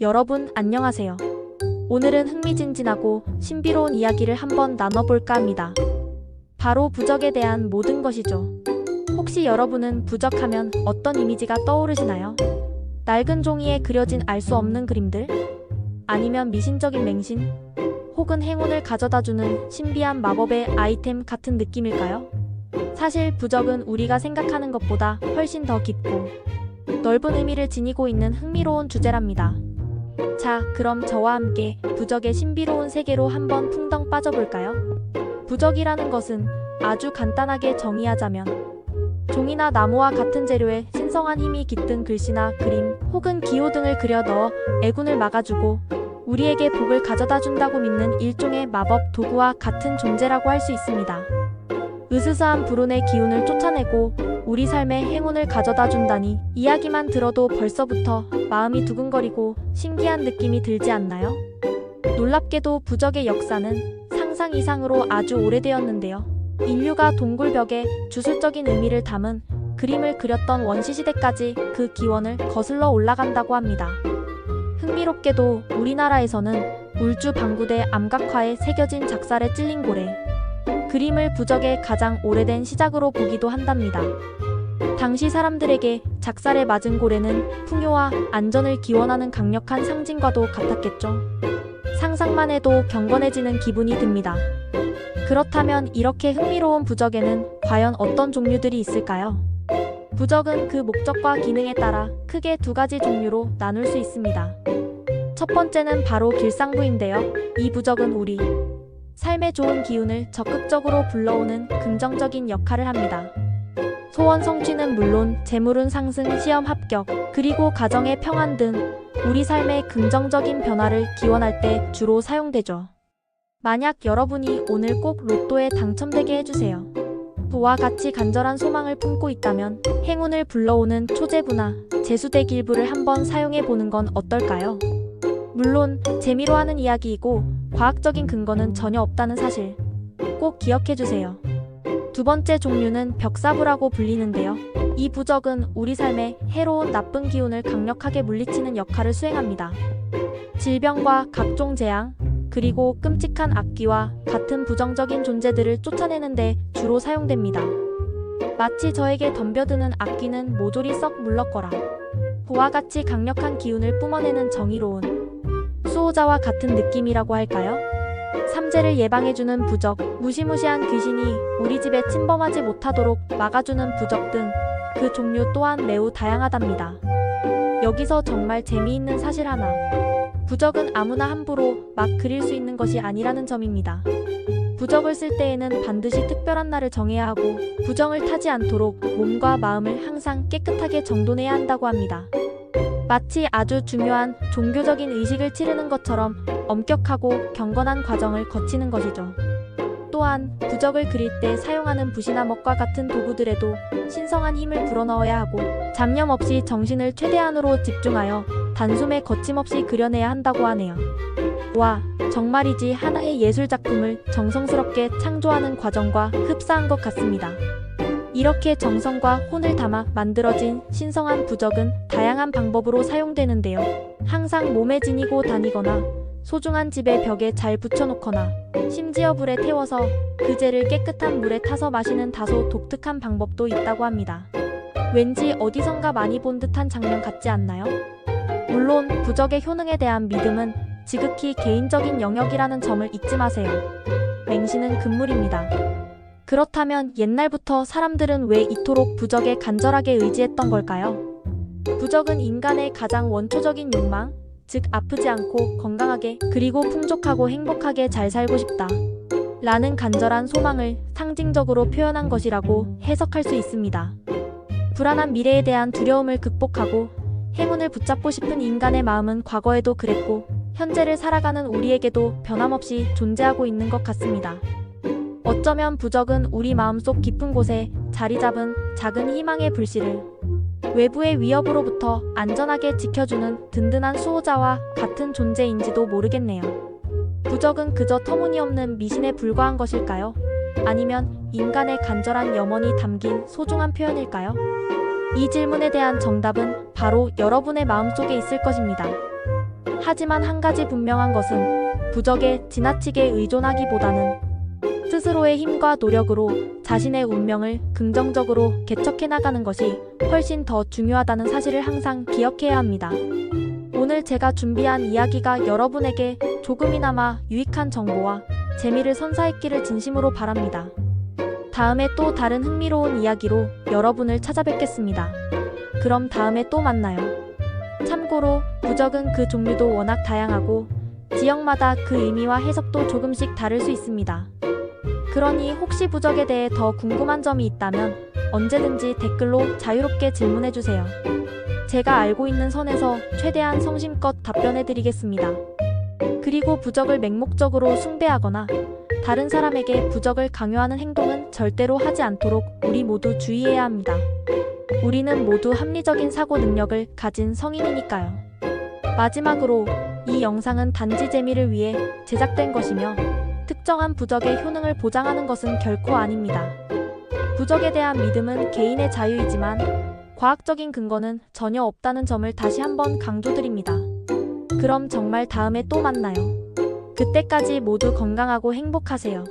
여러분 안녕하세요. 오늘은 흥미진진하고 신비로운 이야기를 한번 나눠볼까 합니다. 바로 부적에 대한 모든 것이죠. 혹시 여러분은 부적하면 어떤 이미지가 떠오르시나요? 낡은 종이에 그려진 알 수 없는 그림들? 아니면 미신적인 맹신? 혹은 행운을 가져다주는 신비한 마법의 아이템 같은 느낌일까요? 사실 부적은 우리가 생각하는 것보다 훨씬 더 깊고 넓은 의미를 지니고 있는 흥미로운 주제랍니다. 자, 그럼 저와 함께 부적의 신비로운 세계로 한번 풍덩 빠져볼까요? 부적이라는 것은 아주 간단하게 정의하자면 종이나 나무와 같은 재료에 신성한 힘이 깃든 글씨나 그림 혹은 기호 등을 그려 넣어 애군을 막아주고 우리에게 복을 가져다 준다고 믿는 일종의 마법 도구와 같은 존재라고 할 수 있습니다. 으스스한 불운의 기운을 쫓아내고 우리 삶에 행운을 가져다 준다니 이야기만 들어도 벌써부터 마음이 두근거리고 신기한 느낌이 들지 않나요? 놀랍게도 부적의 역사는 상상 이상으로 아주 오래되었는데요. 인류가 동굴벽에 주술적인 의미를 담은 그림을 그렸던 원시시대까지 그 기원을 거슬러 올라간다고 합니다. 흥미롭게도 우리나라에서는 울주방구대 암각화에 새겨진 작살에 찔린 고래 그림을 부적의 가장 오래된 시작으로 보기도 한답니다. 당시 사람들에게 작살에 맞은 고래는 풍요와 안전을 기원하는 강력한 상징과도 같았겠죠. 상상만 해도 경건해지는 기분이 듭니다. 그렇다면 이렇게 흥미로운 부적에는 과연 어떤 종류들이 있을까요? 부적은 그 목적과 기능에 따라 크게 두 가지 종류로 나눌 수 있습니다. 첫 번째는 바로 길상부인데요. 이 부적은 우리 삶에 좋은 기운을 적극적으로 불러오는 긍정적인 역할을 합니다. 소원 성취는 물론 재물운 상승, 시험 합격, 그리고 가정의 평안 등 우리 삶의 긍정적인 변화를 기원할 때 주로 사용되죠. 만약 여러분이 오늘 꼭 로또에 당첨되게 해주세요. 부와 같이 간절한 소망을 품고 있다면 행운을 불러오는 초재부나 재수대길부를 한번 사용해보는 건 어떨까요? 물론 재미로 하는 이야기이고 과학적인 근거는 전혀 없다는 사실 꼭 기억해주세요. 두 번째 종류는 벽사부라고 불리는데요. 이 부적은 우리 삶에 해로운 나쁜 기운을 강력하게 물리치는 역할을 수행합니다. 질병과 각종 재앙, 그리고 끔찍한 악귀와 같은 부정적인 존재들을 쫓아내는 데 주로 사용됩니다. 마치 저에게 덤벼드는 악귀는 모조리 썩 물러거라. 부와 같이 강력한 기운을 뿜어내는 정의로운 수호자와 같은 느낌이라고 할까요? 삼재를 예방해주는 부적, 무시무시한 귀신이 우리 집에 침범하지 못하도록 막아주는 부적 등 그 종류 또한 매우 다양하답니다. 여기서 정말 재미있는 사실 하나. 부적은 아무나 함부로 막 그릴 수 있는 것이 아니라는 점입니다. 부적을 쓸 때에는 반드시 특별한 날을 정해야 하고 부정을 타지 않도록 몸과 마음을 항상 깨끗하게 정돈해야 한다고 합니다. 마치 아주 중요한 종교적인 의식을 치르는 것처럼 엄격하고 경건한 과정을 거치는 것이죠. 또한 부적을 그릴 때 사용하는 붓이나 먹과 같은 도구들에도 신성한 힘을 불어넣어야 하고 잡념 없이 정신을 최대한으로 집중하여 단숨에 거침없이 그려내야 한다고 하네요. 와, 정말이지 하나의 예술작품을 정성스럽게 창조하는 과정과 흡사한 것 같습니다. 이렇게 정성과 혼을 담아 만들어진 신성한 부적은 다양한 방법으로 사용되는데요. 항상 몸에 지니고 다니거나 소중한 집의 벽에 잘 붙여놓거나 심지어 불에 태워서 그 재를 깨끗한 물에 타서 마시는 다소 독특한 방법도 있다고 합니다. 왠지 어디선가 많이 본 듯한 장면 같지 않나요? 물론 부적의 효능에 대한 믿음은 지극히 개인적인 영역이라는 점을 잊지 마세요. 맹신은 금물입니다. 그렇다면 옛날부터 사람들은 왜 이토록 부적에 간절하게 의지했던 걸까요? 부적은 인간의 가장 원초적인 욕망, 즉 아프지 않고 건강하게 그리고 풍족하고 행복하게 잘 살고 싶다 라는 간절한 소망을 상징적으로 표현한 것이라고 해석할 수 있습니다. 불안한 미래에 대한 두려움을 극복하고 행운을 붙잡고 싶은 인간의 마음은 과거에도 그랬고 현재를 살아가는 우리에게도 변함없이 존재하고 있는 것 같습니다. 어쩌면 부적은 우리 마음속 깊은 곳에 자리 잡은 작은 희망의 불씨를 외부의 위협으로부터 안전하게 지켜주는 든든한 수호자와 같은 존재인지도 모르겠네요. 부적은 그저 터무니없는 미신에 불과한 것일까요? 아니면 인간의 간절한 염원이 담긴 소중한 표현일까요? 이 질문에 대한 정답은 바로 여러분의 마음속에 있을 것입니다. 하지만 한 가지 분명한 것은 부적에 지나치게 의존하기보다는 스스로의 힘과 노력으로 자신의 운명을 긍정적으로 개척해 나가는 것이 훨씬 더 중요하다는 사실을 항상 기억해야 합니다. 오늘 제가 준비한 이야기가 여러분에게 조금이나마 유익한 정보와 재미를 선사했기를 진심으로 바랍니다. 다음에 또 다른 흥미로운 이야기로 여러분을 찾아뵙겠습니다. 그럼 다음에 또 만나요. 참고로 부적은 그 종류도 워낙 다양하고 지역마다 그 의미와 해석도 조금씩 다를 수 있습니다. 그러니 혹시 부적에 대해 더 궁금한 점이 있다면 언제든지 댓글로 자유롭게 질문해주세요. 제가 알고 있는 선에서 최대한 성심껏 답변해드리겠습니다. 그리고 부적을 맹목적으로 숭배하거나 다른 사람에게 부적을 강요하는 행동은 절대로 하지 않도록 우리 모두 주의해야 합니다. 우리는 모두 합리적인 사고 능력을 가진 성인이니까요. 마지막으로 이 영상은 단지 재미를 위해 제작된 것이며 특정한 부적의 효능을 보장하는 것은 결코 아닙니다. 부적에 대한 믿음은 개인의 자유이지만 과학적인 근거는 전혀 없다는 점을 다시 한번 강조드립니다. 그럼 정말 다음에 또 만나요. 그때까지 모두 건강하고 행복하세요.